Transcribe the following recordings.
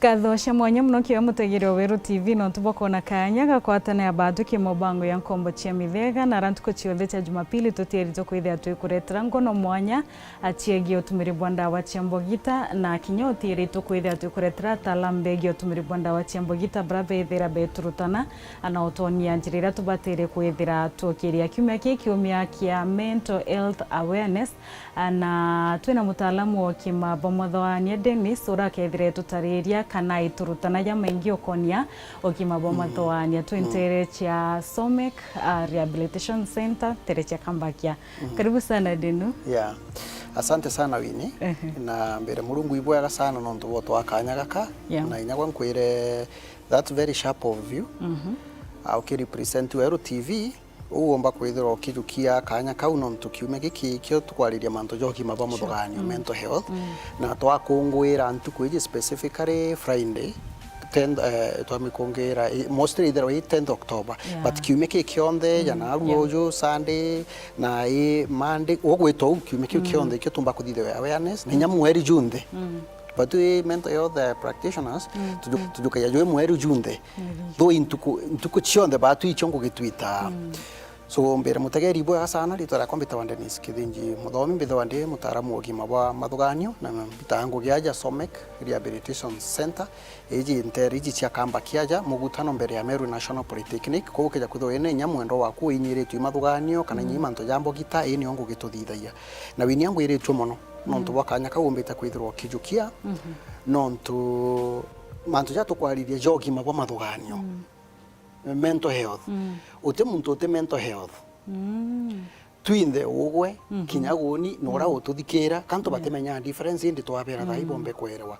Kathosha mwanya muno kiwa mutegere Weru TV no tubokona kanya gakwatana ya badu kimobango ya nkombo chia mithega na rantuko chiothe cha Jumapili tutierito kwithia twikuretera ngono mwanya achiegi otumiri bwanda wa Chiambogita na kinyo utierito kwithia twikuretera talambegi otumiri bwanda wa Chiambogita brabe ithira beturutana ana otonia njirira tubatere kwithira tukiria kiumia kiumia kia mental health awareness na twina mutaalamu wa kimabomothoania Dennis urakethire tutariria kana iturutana ya maingi okonia okimabomothoania twentere cha Somek Rehabilitation Center terecha Kambakia. Karibu sana Denu. Yeah. Asante sana Wini. Na mbere murungu ibwega sana no ntuboto akanya gaka na inyagwa nkwire that very sharp of view. Au represent Weru TV ugomba kwithira okirukia kanya kau no ntukiume giki kyo tukwariria manto joki mabomothoania mental health na twakungwira ntukwiji specifically Friday twamikongera mostly either way 10th October but kiume kionthe jana ruojo Sunday na Monday ogwito kiume kionthe kyo tumba kuthithia awareness ni nyamweri June but we mental health practitioners tujuka ya mweri June though intuku chionde batu ichongo gitwita so mbere mutegeri bwa sana litara kwambita wande nisikithinji muthomi mbitho wande mutaramu ogima bwa mathuganio na bitango giaja Somek Rehabilitation Center eji interiji cia Kambakia mugutano mbere ya Meru National Polytechnic ko keja kutho ene nyamwendo waku inyiritwe mathuganio kana nyimanto jambo gita eni ongo gituthithaia na wini yangu iritwe muno nontu wakanya kaumbita kwithirwo kijukia nontu manto ja tukwaririe jogi mabwa mathuganio mental health uti muntu uti mental health twinde ugwe kinyaguni nora ututhikira kanto batemenya difference indi twabera thai bombe kwerewa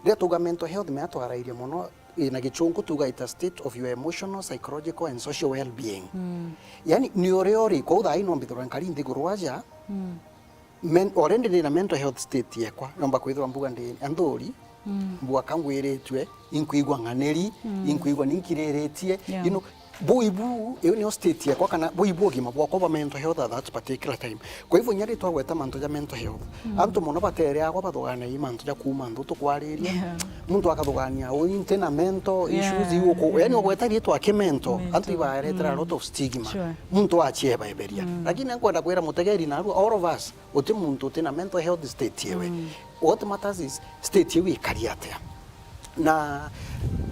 ria tuga mental health me atwarairie muno ina gichungu tuga ita state of your emotional, psychological and social well-being yani ni ore ko thai no mbithora nkari nthigurwaja already in a mental health state yekwa nomba kwithwa mbuga ndi anthuri mbuga kangwiritwe inkuigwa nganeri inkuigwa ninkireretie you know boibu ni state yekwa kana boibu gima bwa kwa mental health at that particular time kwa hivyo nyari twagweta manto ya mental health antu muno batere akwa bathogana imanto ya kuma ndu tukwariria muntu akathogania uinte na mental issues yuko yani ogweta ritwa kemento antu ibaretera a lot of stigma muntu achieba iberia lakini nkwenda kwira mutegeri na all of us uti muntu uti na mental health state yewe what matters is state yewe kariatea na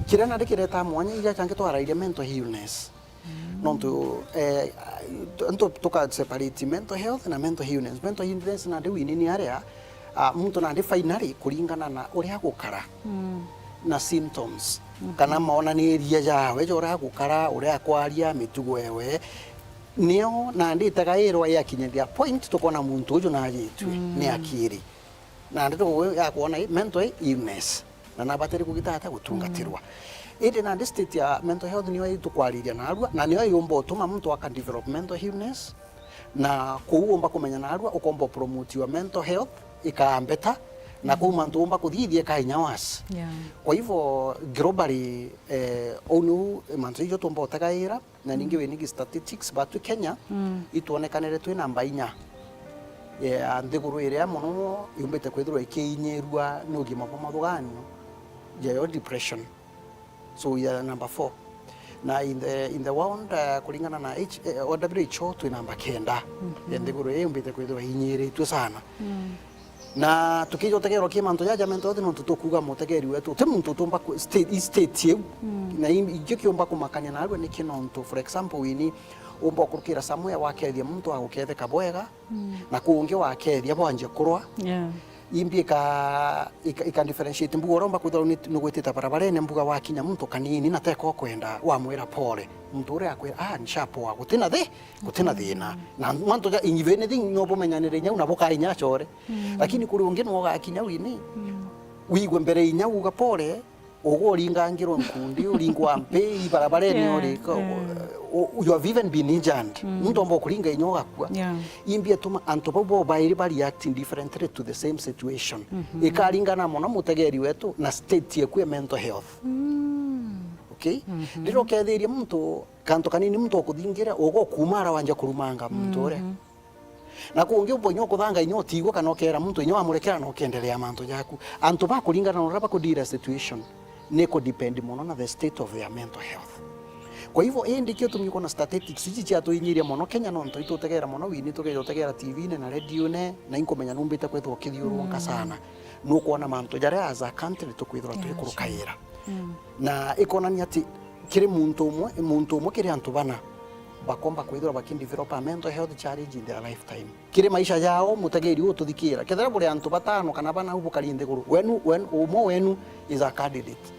kirana ndikireta mwanya ija change twarairie mental illness nontu anto toka separate mental health na mental illness na ndi winini area muntu na ndi finally kuringana na uria gukara na symptoms kana maonaniria jawe jora gukara uria kwaria mitugo ewe nio na ndi tagairwa ya kinyeria point tukona muntu uju na ajitwe ni akiri na ndi to ya kuona mental illness na nabateri kugitata gutungatirwa indi na state ya mental health niyo itukwariria narua na niyo yomba utuma muntu aka develop mental illness na kuomba kumenya narua ukomba promote your mental health ikaambeta na kuma ntumba kuthithie kainya wasi kwa hivyo globally onu manzo hiyo tumba utagaira na ningi wenigi statistics batu Kenya ituonekanire twi namba 4 nthiguru iria muno yumbite kwithirwa ikiinyirwa n'ugima bwa mathuganio ya depression so ya number 4 na in the world kulingana na WHO twi namba 9 nthiguru yumbite kwithirwa inyiritwe sana na tukijotegero kimanto ya jamento no tutokuga mutegeri wetu te muntu tumba state yew na ingi kiomba kumakanya narwe ni kinonto for example wini umba kurukira samwe wakethia muntu agukethe kabwega na kuungi wakethia bwanje kurwa imbi ika differentiate mbuga romba kuthoro ni gwitita barabarene mbuga wakinya muntu kanini na teko kwenda wa mwira pole muntu uri akwira nishapoa gutina thina na manto ja inyivene thing no bomenyanire nya una boka inya chore lakini kuri ungi no gakinya wini wigwe mbere inya uga pole ogo ringangiro nkundi uringwa mpe ibarabarene ori you have even been injured muntu ombo kuringa inyoga kwa imbia tuma antobo bairi ba reacting differently to the same situation ikaringana mono mutegeri wetu na state yeku mental health okay ndiro kethiria muntu kanto kanini muntu okuthingira ogo kumara wanja kurumanga muntu ore na kuonge ubonyo kuthanga inyo tigwo kana okera muntu inyo amurekera no kendelea manto yaku anto ba kuringana no raba kudira situation neko depend muno na the state of their mental health. Kwa hivyo ndikio tumiko na statistics ici cia tuinyiria muno Kenya no nto itutegera muno wini tugejotegera TV ne na radio ne na inkomenya numbite kwethwo kithiurunka sana no kuona manto jaria as a country tukwithira twikurukaira na ikonania ati kiri muntu umwe kiri antu bana bakomba kwithira bakindevelop mental health challenge in their lifetime kiri maisha yao mutegeri ututhikira kethera buri antu batano kana bana ubukarinde guru wenu is a candidate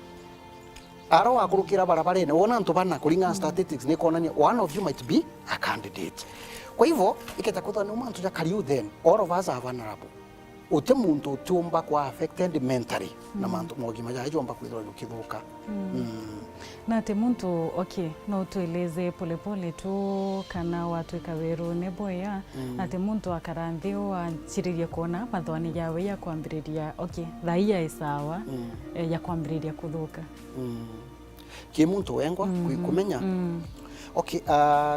aro akurukira barabarene wona antu bana kuringa statistics ni konania one of you might be a candidate. Kwa hivyo iketa kutwa ni mantu jakariu then all of us are vulnerable uti muntu utumba kwa affected mentally na mantu mogima jaje omba kwithira ukithuka na ati muntu okay no tueleze polepole tu kana watu ikaweru neboya na ati muntu akaranthio anchiririe kuona mathwani yawe ya kwambiriria okay thaia isawa ya kwambiriria kuthuka ki muntu wengwa kumenya okay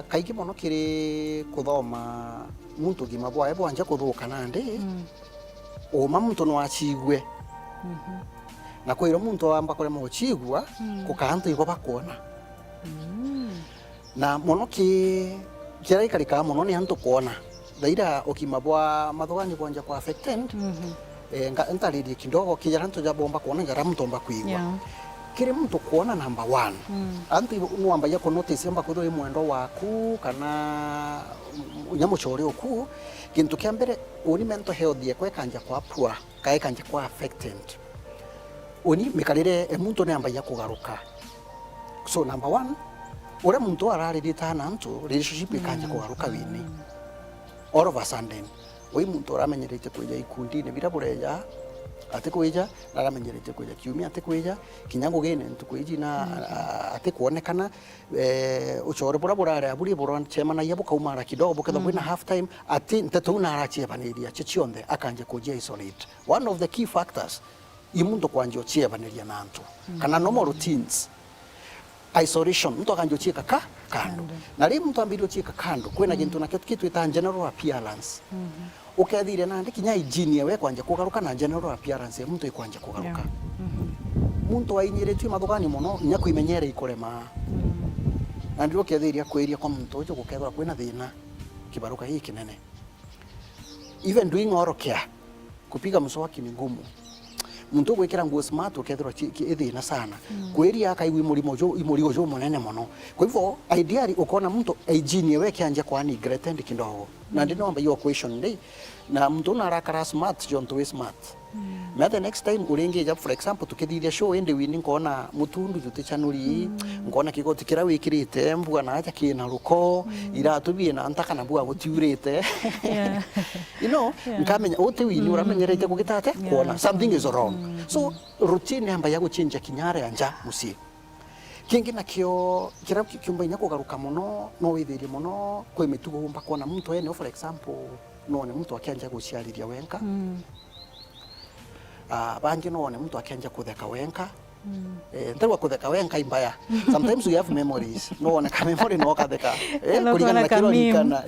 kaigi mono kiri kuthoma muntu gima bwa ebo anja kuthuka nandi uma muntu no achigwe na kwiro muntu amba kore mo chigwa kukantu igo bakona na mono kira ikarika mono ni antu kuona thaira okima bwa mathogani bwanja kwa affected ntariri kidogo kijara ntu jabomba kuona jara muntu omba kuigwa kiri muntu kuona number 1 antu no amba ya notice amba kuthoi mwendo waku kana nyamo chore oku kintu kia mbere uni mental health ye kwekanja kwa poor kaikanja kwa affected uni mikarire muntu ne amba ya kugaruka so number 1 ore muntu ararita na antu relationship ikanja kugaruka wini all of a sudden oi muntu aramenyerete kuja ikundi ne birabureja ate kuija aramenyerete kuja kiumia ate kuija kinyango gene ntukuiji na ate kuonekana uchore burabura aburi buran chema na yabuka umara kidogo buketha bwina half time ate nteto una arachebaniria chichionde akanje kuja isolate one of the key factors imuntu kwanje ochebaniria nantu kana normal routines isolation mtu akanje ochika kando na ri mtu ambiri ochika kando kwena gintu na kitu ita general appearance ukethire na ndikinya hygiene we kwanje kugaruka na general appearance ya mtu ikwanje kugaruka muntu ainyiretwe mathogani muno nya kwimenyera ikorema na ndio kethiria kwiria kwa muntu ujo gukethwa kwina thina kibaruka hiki kinene even doing oral care kupiga mswaki ni ngumu muntu gwikira nguo smart ukethirwa thina sana kwiria akaigwi murigo jo munene muno kwa hivyo ideally ukona muntu hygiene we kianja kwa ni greatend kidogo na ndino amba your question ndei na muntu na arakara smart jo ntu smart na the next time uringe ja for example tukithithia show ende wini ngona mutundu tutichanuri ngona kigoti kira wikirite mbua na aja kina ruko iratubie na antaka na bua gutiurite you know nkamenya ote wini uramenyerete kugitate kuona something is wrong so routine amba ya guchinja kinyare anja musi kingi nakio kira kiumba inya kugaruka muno no withirie muno kwi mitugo umba kuona muntu ene for example no ne muntu akianja guciariria wenka bangi noone muntu akianja kutheka wenka ntarwa kutheka wenka imbaya sometimes we have memories noone ka memory no katheka kulingana na kilo nikana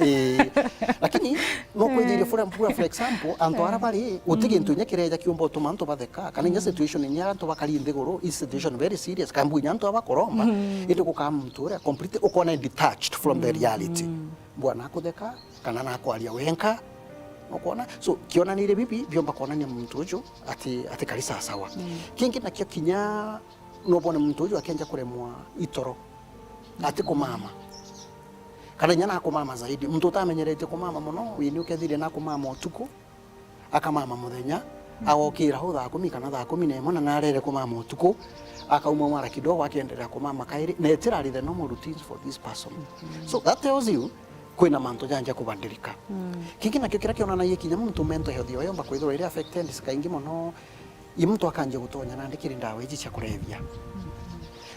lakini no kwithire for example anto arabari utigi ntu nyekireja kiumba tuma antu batheka kana nya situation ni antu bakari nthiguru is situation very serious kambu nya antu abakoromba indi kukamtura completely ukona detached from the reality bwana kutheka kana na kwaria wenka okona so kiona nire bibi byomba kona ni muntu ujo ati kali sawa kingi na kio kinya no bona muntu ujo akenja kuremwa itoro ati kumama kana nyana kumama zaidi muntu utamenyerete kumama muno wini ukethire na kumama utuku akamama muthenya agokira ho thaa 10 kana thaa 11 na arere kumama utuku akauma mara kidogo akiendelea kumama kairi na etirari the normal routines for this person so that tells you kwina manto janja kubandirika kingi na kikira kiona na yekinya muntu mental health yo yomba kwithira ire affected sikaingi muno imuntu akanje gutonya na ndikiri ndawe iji cha kurevya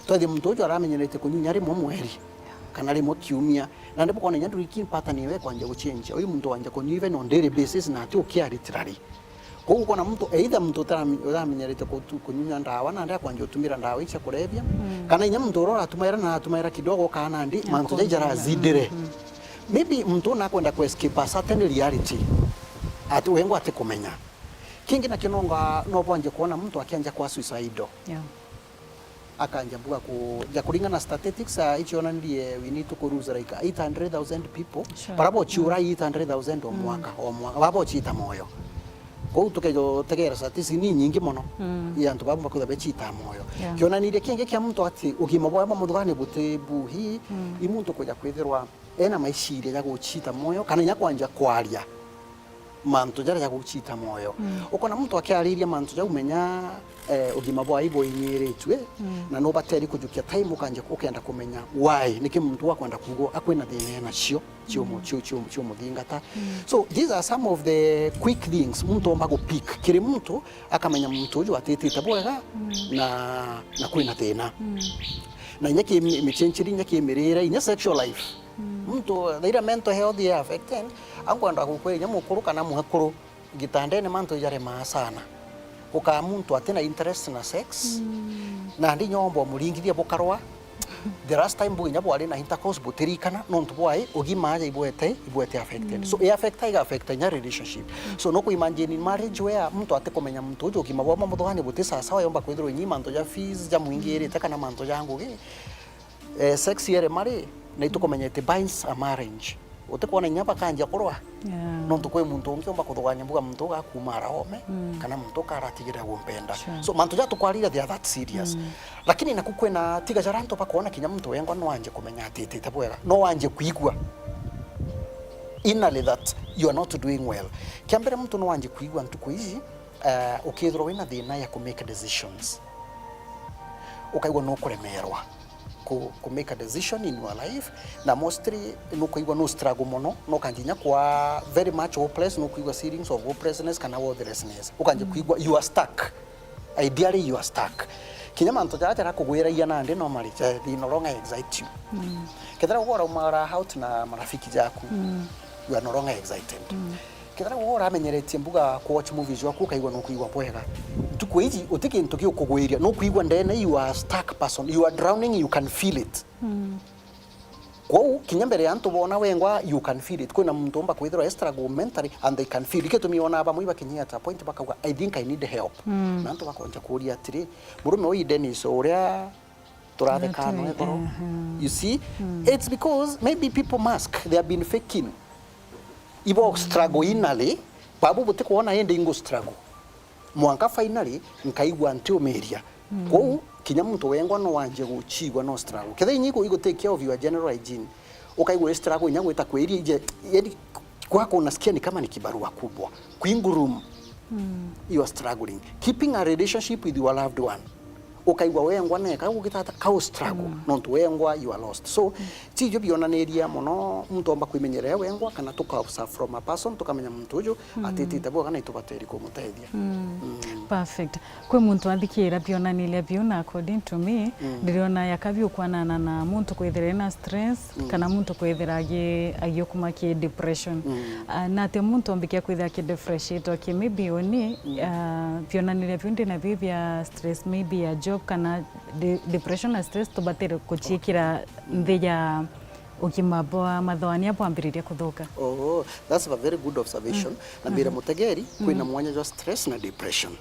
twathi muntu ujo aramenyerete kunyunya rimwe mweri kana rimwe kiumia na ndipo kona nyandu ikin pattern iwe kwanje guchange uyu muntu wanje kunyunya even on daily basis na ati ukia literally kogu kona muntu either muntu uramenyerete kunyunya ndawa na ndia kwanje utumira ndawa icha kurevya kana inya muntu urora atumaira kidogo kana ndi mantu jara zidire maybe mtu nakwenda ku escape a certain reality ati wengo ati kumenya kingi na kinonga no bonje kuona mtu akianja kwa suicidal akanjambuga ku ya kuringana na statistics ichiona ndiye we need to cruise like 800,000 people parabo chiura 800,000 o mwaka babo chita moyo ko tukejo tegera statistics ni nyingi mono yantu babo bakutha bechita moyo kiona nire kinge kya muntu ati ugima bwa mudugane buti buhi imuntu koja kwithirwa ena maishire ya guchita moyo kana nya kwanja kwaria mantu jara ya guchita moyo ukona muntu akiariria mantu ja umenya ugima bwa ibo inyiretwe na no bateri kujukia time ukanje ukenda kumenya why niki muntu wakwenda kugo akwena thina na cio cio muthingata. So these are some of the quick things muntu omba go pick kiri muntu akamenya muntu uju atitite bwega na kwena thina na nyaki michenchiri nyaki mirire inya sexual life muntu their mental health is affected angwenda gukwenya mukuru kana muhakuru gitandene mantu yare masana uka muntu atena interest na sex na ndi nyombo muringithia bukarwa the last time buinya bwari na intercourse butirikana nontu bwai ugima aja ibwete affected so it affect nya relationship so no ku imagine in marriage where muntu atekomenya muntu ujo ugima bwa muthwani butisa sawa yomba kwithirwo nyi mantu ja fees ja muingire kana mantu jangu gi sex yere mari na itukomenya it binds a marriage utekwana nyapa kanja kurwa nontu kwe muntu ungi omba kuthuganya mbuga muntu gakumara home kana muntu karatigira gumpenda so mantu ja tukwarira they are that serious lakini nakukwena tiga jaranto pakona kinya muntu wengwa no anje kumenya atete tabwega no anje kuigwa inally that you are not doing well kiambere muntu no anje kuigwa ntuko izi ukithro wina thina ya ku make decisions ukaigwa no kuremerwa ku make a decision in your life na mostly no kuigwa no struggle mono no kanjinya kwa very much hopeless no kuigwa feelings of hopelessness kana worthlessness ukanje kuigwa you are stuck ideally you are stuck kinya manto jaja kugwira yana ndi no mari the no longer excite you kethera gora umara out na marafiki jaku you are no longer excited kethera gora amenyeretie mbuga ku watch movies waku kaigwa no kuigwa bwega tuko iji utike ntoki ukugwiria no kuigwa ndene you are stuck person you are drowning you can feel it kwa kinyambere yantu bona wengwa you can feel it kuna muntu omba kwithira extra go mentally and they can feel it tumiona aba muiba kinyia ta point baka I think I need help nantu bakonja kuria atiri murume oyi Dennis uria turathe kano ekoro you see it's because maybe people mask they have been faking ibo struggle inally babu bote kuona ende ingo struggle mwanka finally nkaigwa ntio meria kwa kinya muntu wengwa no wanje guchigwa no struggle kethe nyiko igo take care of your general hygiene ukaigwa struggle nyango itakweri ije yani kwako unasikia ni kama ni kibarua kubwa kuingurum you are struggling keeping a relationship with your loved one ukaigwa wengwa neka ugitata ka struggle nontu wengwa you are lost so tijo bionaneria mono muntu omba kwimenyerera wengwa kana tuka observe from a person tukamenya muntu uju atitite bo kana itubateri ko mutethia perfect kwe muntu andikira bionanilia biona according to me ndiriona yakabio kwanana na muntu kwithira na stress kana muntu kwithira agiyokuma ki depression na te muntu ombikia kwithira ki depression to maybe oni bionanilia bionde na bibia stress maybe a job kana depression na stress to batere kuchikira ndeja ukimabwa madhawani hapo ambiriria kuthoka. Oh, that's a very good observation. Na mbira mutegeri kwina mwanya jo stress na depression.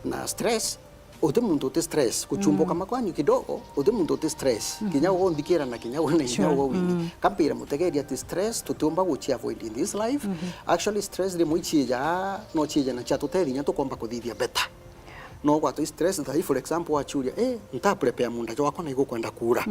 Na stress ode muntu te stress kuchumbuka makwanyu kidogo ode muntu te stress kinya wo ndikira na kinya wo na kinya wo wingi kampira mutegeri ati stress tutumba guchi avoid in this life actually stress de muichija no chija na chato teri nya to komba kuthithia better no kwa to stress that for example achuria nta prepare munda jo wako na iko kwenda kura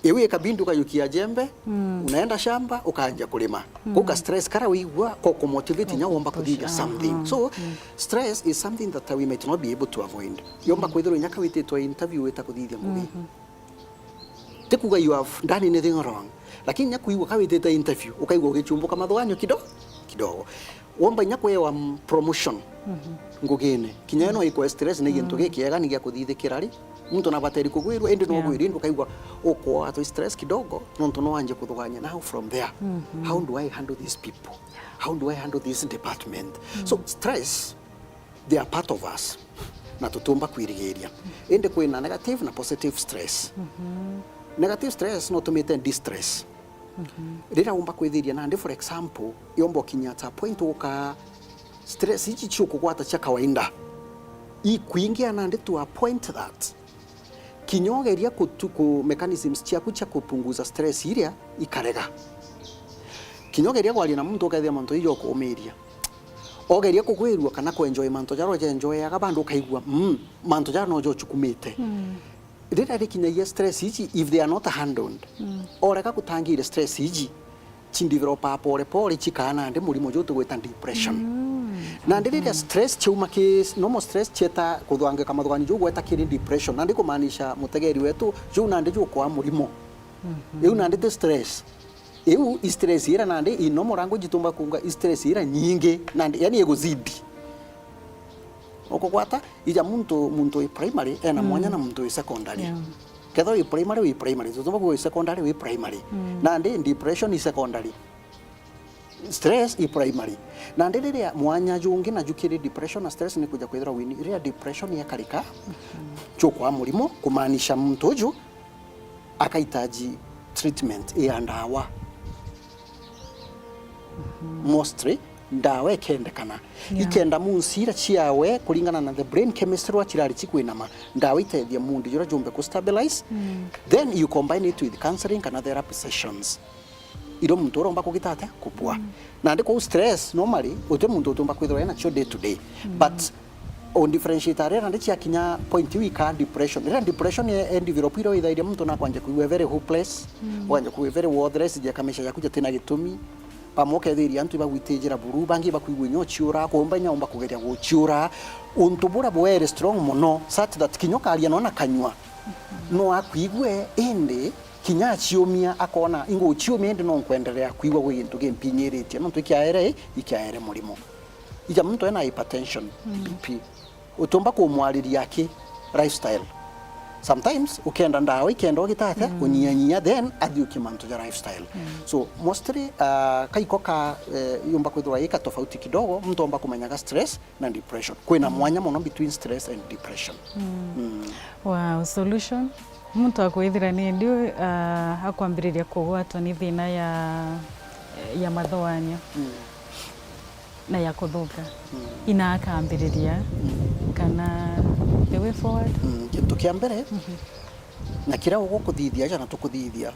ewe kabindu kayukia jembe unaenda shamba ukaanja kulima kuka stress kara wiwa ko motivate nya womba kudiga something so stress is something that we might not be able to avoid yomba kwithiro nyaka wite to interview eta kudiga mubi tekuga you have done anything wrong lakini nya kuiwa kawite ta interview ukaigwa ukichumbuka madhwanyo kidogo womba nya kwewa promotion ngugene kinyano iko stress ne gintu gikiega ni gya kuthithikira ri muntu na bateri kugwirwa ende no gwirindwa kaigwa uko ato stress kidogo nonto no anje kuthuganya now from there how do I handle these people how do I handle this department so stress they are part of us na tutumba kwirigeria ende kwina negative na positive stress negative stress no tumite distress rira umba kwithiria na ndi for example yombo kinyata point uka stress ichi chuko kwata cha kawaida i kuingia na ndi to a point that kinyogeria ku mechanisms ciaku cia kupunguza stress iria ikarega kinyogeria kwaria na muntu ukaithia mantu iyo kuumiria ogeria kugwirwa kana ku enjoy mantu jaro je enjoy aga bandu kaigwa mantu jaro no jo chukumite rira rikinyagia stress iji if they are not handled oreka kutangira stress iji chindevelopa pole pole chikana ndi murimo jo tugweta depression na ndiriria stress chuma ki normal stress cheta kuthwange kama thwani jo gweta kiri depression na ndi kumaanisha mutegeri wetu jo na ndi jo kwa murimo eu na ndi stress eu stress ira na ndi inomo rango jitumba kunga stress ira nyingi na ndi yani egozidi okogwata ija muntu e primary ena mwanya na muntu e secondary ketho we primary tutumba ku secondary we primary na ndi depression is secondary stress i primary na ndiria mwanya jungi na jukiri depression na stress ni kuja kwithira wini ria depression ya karika chokwa murimo kumaanisha mtu uju akahitaji treatment ya ndawa mostly ndawa ikendekana ikenda munsira ciawe kulingana na the brain chemistry wa kirari chikwinama ndawa itethia mundu jura jumbe ku stabilize then you combine it with counseling and therapy sessions iro muntu uromba kugitata kupua na ndiko stress normally uti muntu utumba kwithira na cio day to day but on differentiate area ndi cia kinya point wika depression e develop iro ithaire muntu na kwanje kuiwe very hopeless kwanje kuiwe very worthless je kamesha yakuja tena gitumi pamoke thiri antu bagwitejera buru bangi bakuigwe nyochiura komba nyaomba kugeria guchiura untubura bwere strong muno such that kinyoka alia nona kanywa no akuigwe ende kinya chiomia akona ingo chiomia ende no kwendelea kuigwa gwe into game pinyerete no tukiaere ikiaere murimo ija muntu ena hypertension BP utumba ku mwaliri yake lifestyle sometimes ukenda ndawa ikenda ogitata kunyianya then adhiuki mantu ya lifestyle so mostly kaiko ka yumba kwithwa ika tofauti kidogo mtu omba kumenyaga stress na depression kwina mwanya muno between stress and depression wow solution muntu akwithira ni ndio akwambiriria kugwatwo ni thina ya mathwanyo na ya kuthuka ina akambiriria kana the way forward kintu kia mbere na kira ugukuthithia jana tukuthithia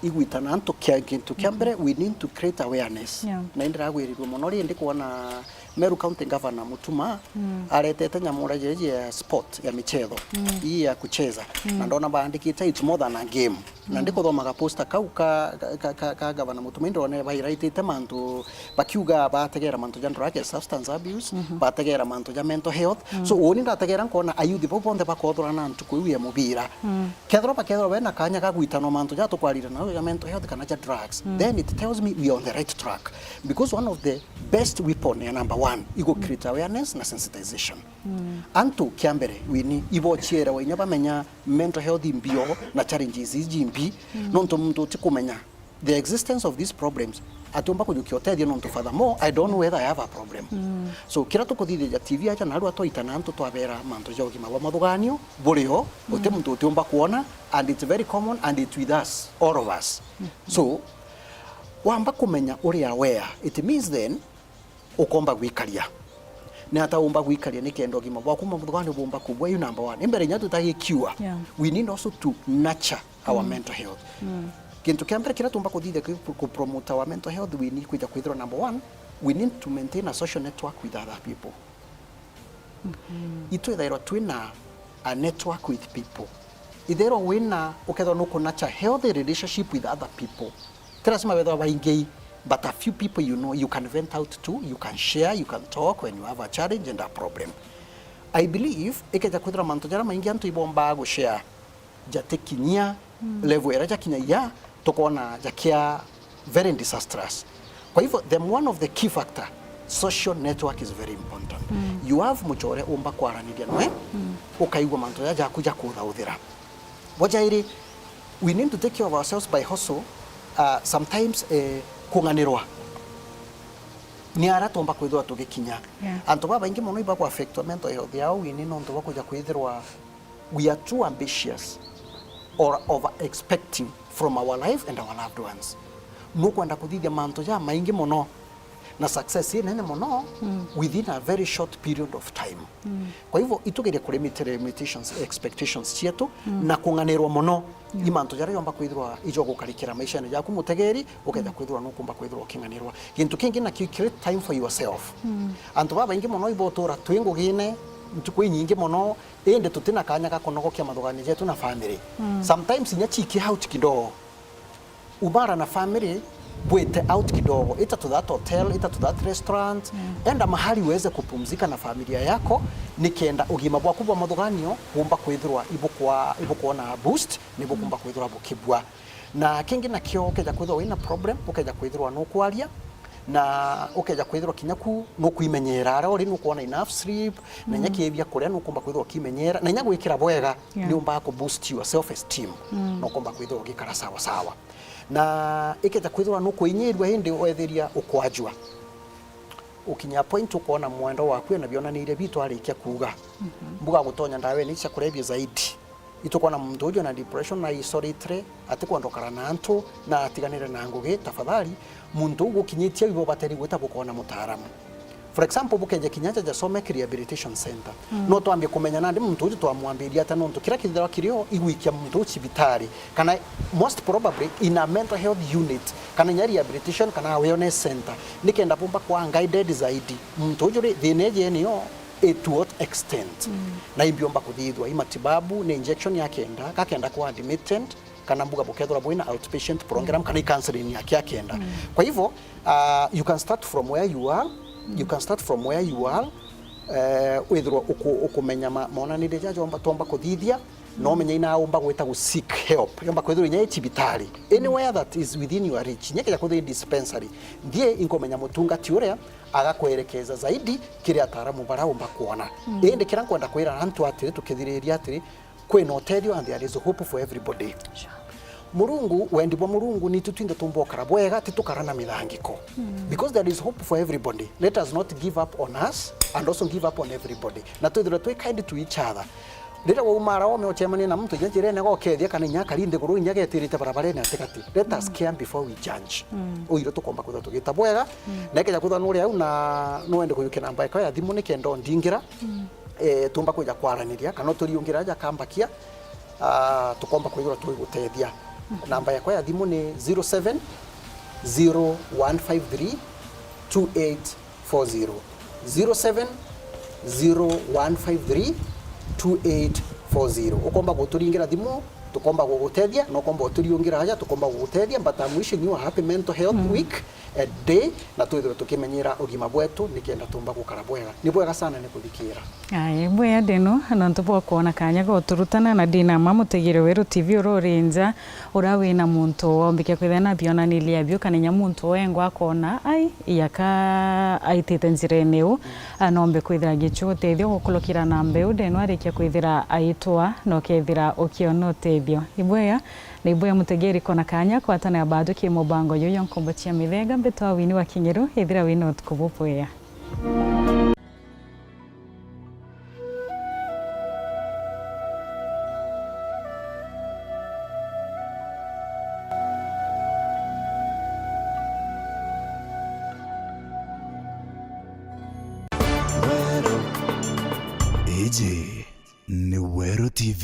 igwitana antu kintu kia mbere we need to create awareness na indiragwirirwo muno ri ndi kuona Meru County Governor Mutuma aretete nyamura jeje ya sport ya michezo hii ya kucheza na ndona baandikite it's more than a game na ndiko thomaga poster ka Governor Mutuma ndone bairaitite mantu bakiuga bategera mantu ja drug substance abuse bategera mantu ja mental health so woni ndategera nkona ayuthi boponde bakothora na ntu kuiwe mubira kethro bena kanya kagwitano mantu ja tukwarira na ya mental health kana ja drugs then it tells me we on the right track because one of the best weapon ya number one igo create awareness na sensitization antu kiambere wini ibo chiera wenya bamenya mental health imbio na challenges ijimbi nonto muntu tikumenya the existence of these problems atomba kujukiotedia nonto furthermore I don't know whether I have a problem so kira tukuthithia TV acha naru atoitana antu twabera manto jogi mabo mathuganio buriho uti muntu utomba kuona and it's very common and it's with us all of us so wamba kumenya uri aware it means then ukomba gwikaria ni hata umba gwikaria ni kendo gima bwa kuma mthugani bomba kubwa you number 1 imbere nyatu tahi cure we need also to nurture our mental health kintu kiambere kira tumba kuthithia ku promote our mental health we need kuja kwithira number 1 we need to maintain a social network with other people itu ithero twina a network with people ithero wina ukethwa no ku nurture healthy relationship with other people terasima wethwa baingi but a few people you know you can vent out to, you can share, you can talk when you have a challenge and a problem. I believe ikeja kwithira mantu jara maingi antu ibomba go share jatekinia level era jakinya ya tokona jakia very disastrous. Kwa hivyo the one of the key factor social network is very important. You have muchore omba kwaraniria nwe ukaigwa mantu ya kuja kuthauthira. Bojairi we need to take care of ourselves by hustle sometimes kunganirwa ni ara tomba kwithwa tugikinya antu baba ingi muno iba ku affect mental health yao ini no nto bakuja kwithirwa we are too ambitious or over expecting from our life and our loved ones no kwenda kuthithia manto ja maingi muno na success nene muno within a very short period of time. Kwa hivyo itugeria kuri limitations expectations cietu na kunganirwa muno imanto jara yomba kwithirwa ijo gukarikira maisha ne yaku mutegeri ukenda kwithirwa no kumba kwithirwa kinganirwa gintu kingi na create time for yourself. Antu baba ingi muno ibotura twingugine ntuko nyingi muno ende tutina kanya ga kunogokia mathogani jetu na family. Sometimes nyachiki out kidogo ubara na family bwete out kidogo, ita to that hotel, ita to that restaurant, enda mahali uweze kupumzika na familia yako, nikenda ugima bwaku bwa mathuganio kumba kwithirwa ibukwa na boost nibo kumba kwithirwa bukibwa. Na kingi na kio ukeja kwithirwa wina problem, ukeja kwithirwa no kwaria na ukeja kwithirwa kinyaku no kwimenyera ara uri no kuona enough sleep na nyaki ebia kuria no kumba kwithirwa kimenyera na nyagu ikira bwega ni umba ko boost your self esteem no kumba kwithirwa gikara sawa sawa. Na iketa kwithirwa no kuinyirwa hindi wetheria ukwajwa ukinya point ukona mwendo waku na biona ni ile bitu arikia kuga mbuga gutonya ndawe ni cha kurebia zaidi itukona mtu ujo na depression na isolitary atikwondokara na antu na atiganire na ngugi tafadhali muntu ugukinyitia ibo bateri gwita bukona mutaaramu. For example bukeje kinyanja ja Somek Rehabilitation Center no twambie kumenya nandi muntu uju twamwambiria ata nontu kira kithira kirio igwikia muntu cibitari kana most probably in a mental health unit kana nya rehabilitation kana awareness center nikenda pumba kwa guided zaidi muntu uju thineje niyo to what extent na imbiomba kuthithwa imatibabu na injection yakenda kakenda kwa admitted kana mbuga bukethora bwina outpatient program kana counseling yakenda. Kwa hivyo you can start from where you are. You can start from where you are withirwa ukumenya maona ni deja jomba tomba kuthithia no menya ina umba gwita gu seek help yomba kwithirwa nya chibitari anywhere that is within your reach nyekija kuthi dispensary ndie inkomenya mutungati uria agakwerekeza zaidi kiri ataramu bara umba kuona ende kira kwenda kwira antu atiri tukithiriria atiri kwina utedio and there is hope for everybody. Murungu wendi bwa Murungu ni tutwinde tumbokara bwega titukarana mithangiko because there is hope for everybody. Let us not give up on us and also give up on everybody. Na twithira twi kind to each other. Rira wa umara o meochemani na mtu yenjire ne gokethia kana nyaka rinde guru nyagetirite barabara ne atikati. Let us care before we judge. Uiro tukomba kutha tugita bwega na keja kutha nuri au na no ende kuyuke namba iko ya thimu nikendo ndingira tumba kuja kwaraniria kana turiungira ja kambakia tukomba kwithira twigutethia. Namba yako ya thimu ni 07 0153 2840 07 0153 2840 ukomba guturingira thimu tukomba gugutethia no komba uturiungira haja tukomba gugutethia but I'm wishing you a happy mental health week a day na twithira tukimenyera ugima bwetu nikenda tumba gukara bwega ni bwega sana ni kuthikira ai bwega deno na ntupo kuona kanya go turutana na dina mamutegire weru TV urorinja urawe na muntu ombike kwithana biona nilia bio kana nya muntu wengo akona ai yaka aitete njirene anombe kwithira gichu tethio gukulukira na mbeu deno arikia kwithira aitwa no kethira ukiono tethio ibwega na ibwega mutegeri kona kanya kwatana bado ki mubango yoyo nkombo cia mithega betwa wini wa kinyeru ithira wino tukubupoya Ni Wero TV.